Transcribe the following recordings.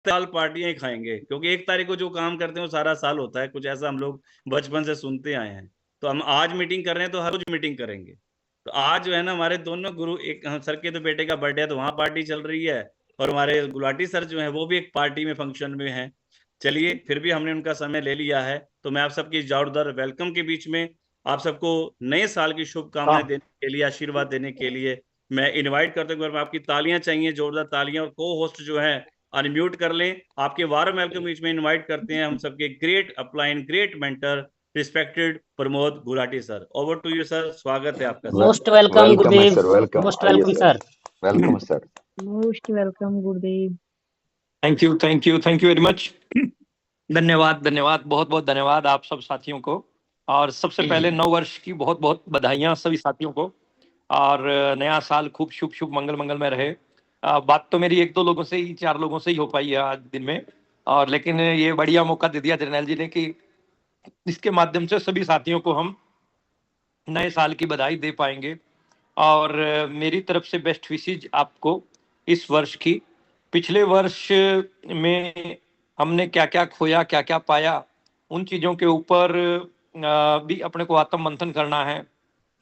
साल पार्टियां ही खाएंगे, क्योंकि 1 तारीख को जो काम करते हैं वो सारा साल होता है, कुछ ऐसा हम लोग बचपन से सुनते आए हैं। तो हम आज मीटिंग कर रहे हैं तो हर रोज मीटिंग करेंगे। तो आज जो है ना, हमारे दोनों गुरु, एक सर के तो बेटे का बर्थडे है तो वहां पार्टी चल रही है, और हमारे गुलाटी सर जो है वो भी एक पार्टी में, फंक्शन में है। चलिए, फिर भी हमने उनका समय ले लिया है, तो मैं आप सबकी जोरदार वेलकम के बीच में आप सबको नए साल की शुभकामनाएं हाँ, देने के लिए, आशीर्वाद देने के लिए मैं इनवाइट करता हूँ। अगर आपकी तालियां चाहिए, जोरदार तालियां, और को होस्ट जो है अनम्यूट कर लें। आपके वार्म वेलकम बीच में इनवाइट करते हैं हम सबके great upline, great mentor, respected Pramod Gulati sir. Over to you sir, स्वागत है आपका सर। मोस्ट वेलकम वेलकम है गुरुदेव, सर, वेलकम। मोस्ट आइए वेलकम सर, सर। वेलकम है सर। मोस्ट वेलकम गुरुदेव। Thank you, thank you, thank you very much. धन्यवाद, धन्यवाद, बहुत बहुत धन्यवाद आप सब साथियों को। और सबसे पहले नव वर्ष की बहुत बहुत बधाइयां सभी साथियों को, और नया साल खूब शुभ शुभ मंगल मंगल में रहे। बात तो मेरी 1-2 लोगों से ही, 4 लोगों से ही हो पाई है आज दिन में, और लेकिन ये बढ़िया मौका दे दिया जर्नैल जी ने कि इसके माध्यम से सभी साथियों को हम नए साल की बधाई दे पाएंगे। और मेरी तरफ से बेस्ट विशेज आपको इस वर्ष की। पिछले वर्ष में हमने क्या क्या खोया, क्या क्या पाया, उन चीज़ों के ऊपर भी अपने को आत्म मंथन करना है।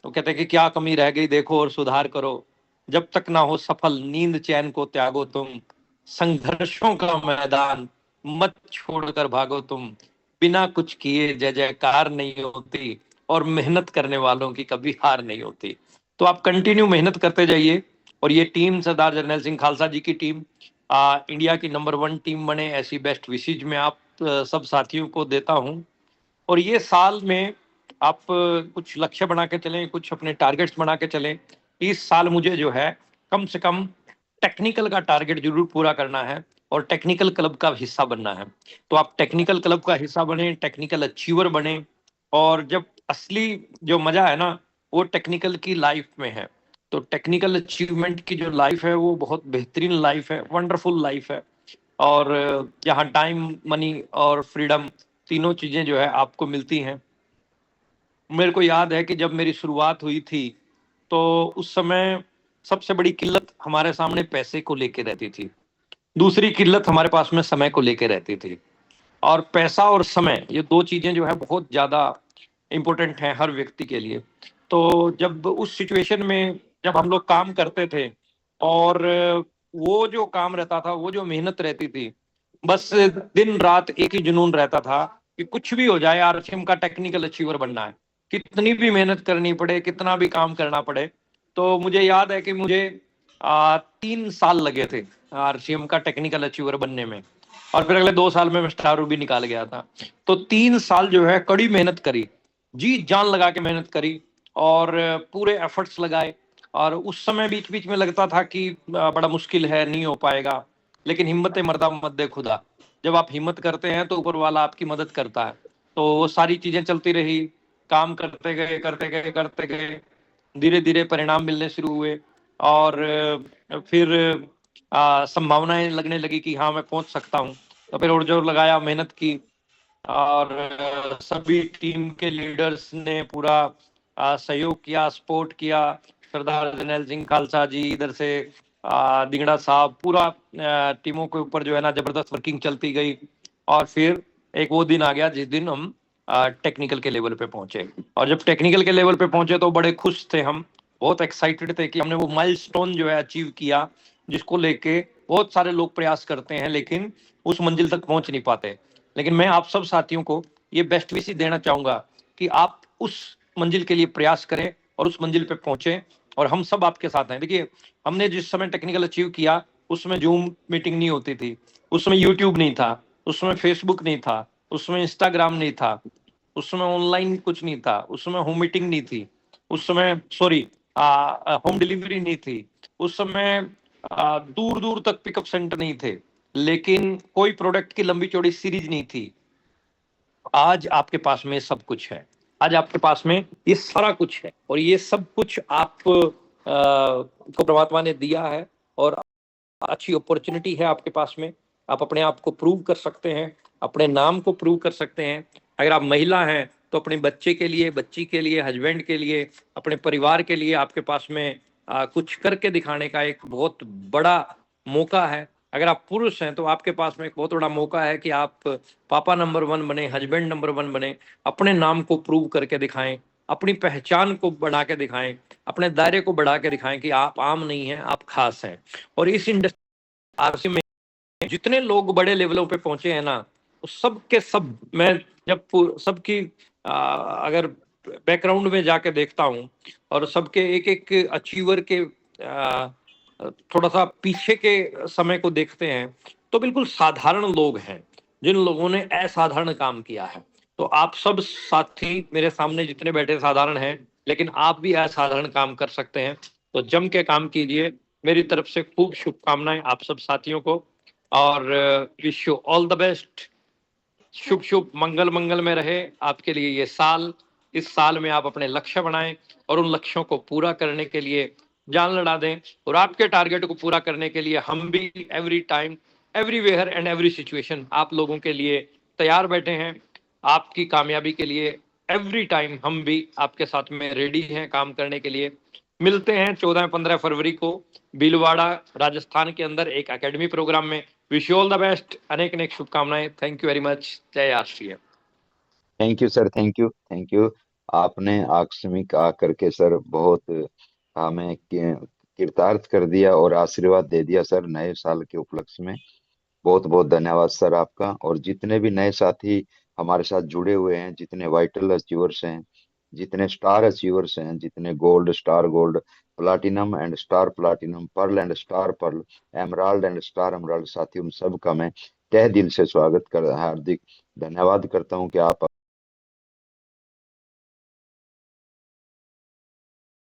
तो कहते हैं कि क्या कमी रह गई देखो और सुधार करो, जब तक ना हो सफल नींद चैन को त्यागो तुम, संघर्षों का मैदान मत छोड़कर भागो तुम, बिना कुछ किए जय जयकार नहीं होती, और मेहनत करने वालों की कभी हार नहीं होती। तो आप कंटिन्यू मेहनत करते जाइए, और ये टीम सरदार जरनैल सिंह खालसा जी की टीम इंडिया की नंबर 1 टीम बने, ऐसी बेस्ट विशेज मैं आप सब साथियों को देता हूँ। और ये साल में आप कुछ लक्ष्य बना के चलें, कुछ अपने टारगेट्स बना के चलें। इस साल मुझे जो है कम से कम टेक्निकल का टारगेट जरूर पूरा करना है, और टेक्निकल क्लब का हिस्सा बनना है। तो आप टेक्निकल क्लब का हिस्सा बने, टेक्निकल अचीवर बने, और जब असली जो मजा है ना, वो टेक्निकल की लाइफ में है। तो टेक्निकल अचीवमेंट की जो लाइफ है वो बहुत बेहतरीन लाइफ है, वंडरफुल लाइफ है। और यहाँ टाइम, मनी और फ्रीडम तीनों चीजें जो है आपको मिलती हैं। मेरे को याद है कि जब मेरी शुरुआत हुई थी तो उस समय सबसे बड़ी किल्लत हमारे सामने पैसे को लेके रहती थी, दूसरी किल्लत हमारे पास में समय को लेके रहती थी। और पैसा और समय, ये 2 चीजें जो है बहुत ज्यादा इंपॉर्टेंट हैं हर व्यक्ति के लिए। तो जब उस सिचुएशन में जब हम लोग काम करते थे, और वो जो काम रहता था, वो जो मेहनत रहती थी, बस दिन रात एक ही जुनून रहता था कि कुछ भी हो जाए, आरसीएम का टेक्निकल अचीवर बनना है, कितनी भी मेहनत करनी पड़े, कितना भी काम करना पड़े। तो मुझे याद है कि मुझे 3 साल लगे थे आरसीएम का टेक्निकल अचीवर बनने में, और फिर अगले 2 साल में मैं स्टार रूबी निकाल गया था। तो 3 साल जो है कड़ी मेहनत करी, जी जान लगा के मेहनत करी, और पूरे एफर्ट्स लगाए। और उस समय बीच बीच में लगता था कि बड़ा मुश्किल है, नहीं हो पाएगा, लेकिन हिम्मत मर्दा मत दे खुदा। जब आप हिम्मत करते हैं तो ऊपर वाला आपकी मदद करता है। तो वो सारी चीजें चलती रही, काम करते गए करते गए करते गए, धीरे धीरे परिणाम मिलने शुरू हुए, और फिर संभावनाएं लगने लगी कि हाँ मैं पहुंच सकता हूँ। तो फिर और जोर लगाया, मेहनत की, और सभी टीम के लीडर्स ने पूरा सहयोग किया, सपोर्ट किया। सरदार जरनैल सिंह खालसा जी, इधर से दिंगड़ा साहब, पूरा टीमों के ऊपर जो है ना जबरदस्त वर्किंग चलती गई। और फिर एक वो दिन आ गया जिस दिन हम टेक्निकल के लेवल पे पहुंचे। और जब टेक्निकल के लेवल पे पहुंचे तो बड़े खुश थे हम, बहुत एक्साइटेड थे कि हमने वो माइलस्टोन जो है अचीव किया, जिसको लेके बहुत सारे लोग प्रयास करते हैं लेकिन उस मंजिल तक पहुंच नहीं पाते। लेकिन मैं आप सब साथियों को ये बेस्ट विश देना चाहूंगा कि आप उस मंजिल के लिए प्रयास करें और उस मंजिल पे पहुंचे, और हम सब आपके साथ हैं। देखिए, हमने जिस समय टेक्निकल अचीव किया उसमें जूम मीटिंग नहीं होती थी, उसमें यूट्यूब नहीं था, उसमें फेसबुक नहीं था, उसमें इंस्टाग्राम नहीं था, उसमें ऑनलाइन कुछ नहीं था, उसमें होम मीटिंग नहीं थी, उस समय सॉरी होम डिलीवरी नहीं थी, उस समय दूर दूर तक पिकअप सेंटर नहीं थे, लेकिन कोई प्रोडक्ट की लंबी चौड़ी सीरीज नहीं थी। आज आपके पास में सब कुछ है, आज आपके पास में ये सारा कुछ है, और ये सब कुछ आप को परमात्मा ने दिया है, और अच्छी अपॉर्चुनिटी है आपके पास में। आप अपने आप को प्रूव कर सकते हैं, अपने नाम को प्रूव कर सकते हैं। अगर आप महिला हैं तो अपने बच्चे के लिए, बच्ची के लिए, हस्बैंड के लिए, अपने परिवार के लिए आपके पास में कुछ करके दिखाने का एक बहुत बड़ा मौका है। अगर आप पुरुष हैं तो आपके पास में एक बहुत बड़ा मौका है कि आप पापा नंबर 1 बने, हस्बैंड नंबर 1 बने, अपने नाम को प्रूव करके दिखाएं, अपनी पहचान को बढ़ा के दिखाएं, अपने दायरे को बढ़ा के दिखाएं कि आप आम नहीं हैं, आप खास हैं। और इस इंडस्ट्री में जितने लोग बड़े लेवलों पे पहुंचे हैं ना, वो सब के सब, मैं जब सबकी अगर बैकग्राउंड में जाके देखता हूँ और सबके एक एक अचीवर के थोड़ा सा पीछे के समय को देखते हैं, तो बिल्कुल साधारण लोग हैं जिन लोगों ने असाधारण काम किया है। तो आप सब साथी मेरे सामने जितने बैठे साधारण हैं, लेकिन आप भी असाधारण काम कर सकते हैं। तो जम के काम कीजिए। मेरी तरफ से खूब शुभकामनाएं आप सब साथियों को, और wish you all the best. शुभ शुभ मंगल मंगल में रहे आपके लिए ये साल। इस साल में आप अपने लक्ष्य बनाएं और उन लक्ष्यों को पूरा करने के लिए जान लड़ा दें। और आपके टारगेट को पूरा करने के लिए हम भी every time, everywhere and every situation आप लोगों के लिए तैयार बैठे हैं। आपकी कामयाबी के लिए एवरी टाइम हम भी आपके साथ में रेडी हैं काम करने के लिए। मिलते हैं 14-15 फरवरी को भीलवाड़ा राजस्थान के अंदर एक एकेडमी प्रोग्राम में। Wish you all the best. अनेक अनेक शुभकामनाएं। Thank you very much. जय आश्रिय। Thank you sir, thank you. आपने आकस्मिक आकर के सर बहुत हमें कृतार्थ कर दिया और आशीर्वाद दे दिया सर नए साल के उपलक्ष्य में। बहुत बहुत धन्यवाद सर आपका। और जितने भी नए साथी हमारे साथ जुड़े हुए हैं, जितने वाइटल अचीवर्स हैं, जितने स्टार अचीवर्स हैं, जितने gold, star gold, platinum and star platinum, pearl and star pearl, emerald and star emerald साथियों, सबका मैं तहे दिल से स्वागत कर हार्दिक धन्यवाद करता हूं कि आप